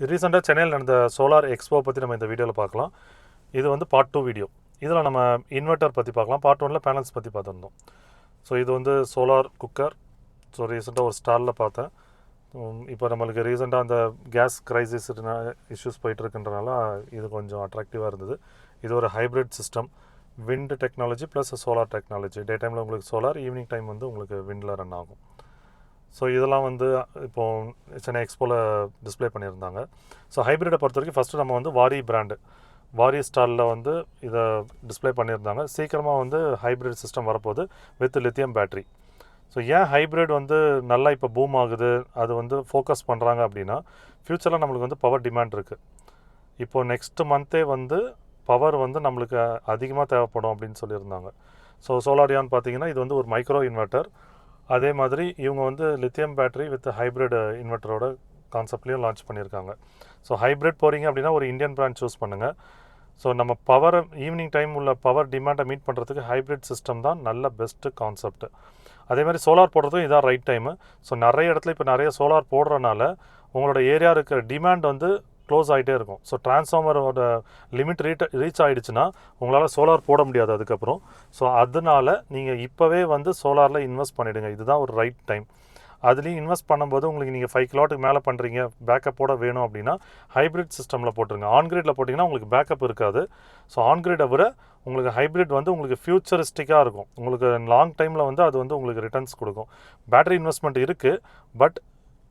ரீசெண்டாக சென்னையில் நடந்த சோலார் எக்ஸ்போ பற்றி நம்ம இந்த வீடியோவில் பார்க்கலாம். இது வந்து பார்ட் 2 வீடியோ. இதில் நம்ம இன்வெர்ட்டர் பற்றி பார்க்கலாம். பார்ட் 1ல் பேனல்ஸ் பற்றி பார்த்துருந்தோம். ஸோ இது வந்து சோலார் குக்கர். ஸோ ரீசெண்டாக ஒரு ஸ்டாலில் பார்த்தேன். இப்போ நம்மளுக்கு ரீசெண்டாக அந்த கேஸ் க்ரைசிஸ் இஷ்யூஸ் போயிட்டுருக்குன்றனால இது கொஞ்சம் அட்ராக்டிவாக இருந்தது. இது ஒரு hybrid system, wind technology plus solar technology. Day டைமில் உங்களுக்கு சோலார், ஈவினிங் டைம் வந்து உங்களுக்கு விண்டில் ரன் ஆகும். ஸோ இதெல்லாம் வந்து இப்போது சென்னை எக்ஸ்போவில் டிஸ்பிளே பண்ணியிருந்தாங்க. ஸோ ஹைப்ரிடை பொறுத்த வரைக்கும் ஃபஸ்ட்டு நம்ம வந்து வாரி பிராண்டு, வாரி ஸ்டாலில் வந்து இதை டிஸ்பிளே பண்ணியிருந்தாங்க. சீக்கிரமாக வந்து ஹைப்ரிட் சிஸ்டம் வரப்போகுது வித் லித்தியம் பேட்ரி. ஸோ ஏன் ஹைப்ரிட் வந்து நல்லா இப்போ பூம் ஆகுது, அது வந்து ஃபோக்கஸ் பண்ணுறாங்க அப்படின்னா, ஃப்யூச்சரில் நம்மளுக்கு வந்து பவர் டிமாண்ட் இருக்குது. இப்போது நெக்ஸ்ட் மந்த்தே வந்து பவர் வந்து நம்மளுக்கு அதிகமாக தேவைப்படும் அப்படின்னு சொல்லியிருந்தாங்க. ஸோ சோலாரியான்னு பார்த்தீங்கன்னா இது வந்து ஒரு மைக்ரோ இன்வெர்ட்டர். அதே மாதிரி இவங்க வந்து லித்தியம் பேட்டரி வித் ஹைப்ரிட் இன்வெர்ட்டரோட கான்செப்ட்லேயும் லான்ச் பண்ணியிருக்காங்க. ஸோ ஹைப்ரிட் போகிறீங்க அப்படின்னா ஒரு இந்தியன் பிராண்ட் சூஸ் பண்ணுங்கள். ஸோ நம்ம பவர் ஈவினிங் டைம் உள்ள பவர் டிமாண்டை மீட் பண்ணுறதுக்கு ஹைப்ரிட் சிஸ்டம் தான் நல்ல பெஸ்ட்டு கான்செப்ட். அதே மாதிரி சோலார் போடுறதும் இதான் ரைட் டைமு. ஸோ நிறைய இடத்துல இப்போ நிறைய சோலார் போடுறனால உங்களோட ஏரியா இருக்கிற டிமாண்ட் வந்து க்ளோஸ் ஆகிட்டே இருக்கும். ஸோ டிரான்ஸ்ஃபார்மரோட லிமிட் ரீச் ஆகிடுச்சுன்னா உங்களால் சோலார் போட முடியாது அதுக்கப்புறம். ஸோ அதனால நீங்கள் இப்போவே வந்து சோலாரில் இன்வெஸ்ட் பண்ணிவிடுங்க. இதுதான் ஒரு ரைட் டைம். அதுலேயும் இன்வெஸ்ட் பண்ணும்போது உங்களுக்கு நீங்கள் 5 கிலோட்டுக்கு மேலே பண்ணுறீங்க, பேக்கப்போட வேணும் அப்படின்னா ஹைப்ரிட் சிஸ்டமில் போட்டுருங்க. ஆன்கிரிட்டில் போட்டிங்கன்னா உங்களுக்கு பேக்கப் இருக்காது. ஸோ ஆன்கிரிட்டை விட உங்களுக்கு ஹைப்ரிட் வந்து உங்களுக்கு ஃபியூச்சரிஸ்டிக்காக இருக்கும். உங்களுக்கு லாங் டைமில் வந்து அது வந்து உங்களுக்கு ரிட்டர்ன்ஸ் கொடுக்கும். பேட்டரி இன்வெஸ்ட்மெண்ட் இருக்குது, பட்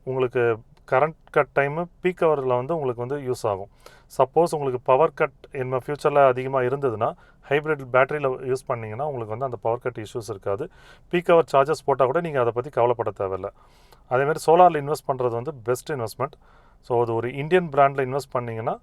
உங்களுக்கு கரண்ட் கட் டைமு பீக் ஹவரில் வந்து உங்களுக்கு வந்து யூஸ் ஆகும். சப்போஸ் உங்களுக்கு பவர் கட் என்ன ஃப்யூச்சரில் அதிகமாக இருந்ததுன்னா ஹைப்ரிட் பேட்டரியில் யூஸ் பண்ணிங்கன்னா உங்களுக்கு வந்து அந்த பவர் கட் இஷ்யூஸ் இருக்காது. பீக் ஹவர் சார்ஜஸ் போட்டால் கூட நீங்கள் அதை பற்றி கவலைப்பட தேவையில்லை. அதேமாதிரி சோலாரில் இன்வெஸ்ட் பண்ணுறது வந்து பெஸ்ட் இன்வெஸ்ட்மெண்ட். ஸோ அது ஒரு இந்தியன் பிராண்டில் இன்வெஸ்ட் பண்ணிங்கன்னா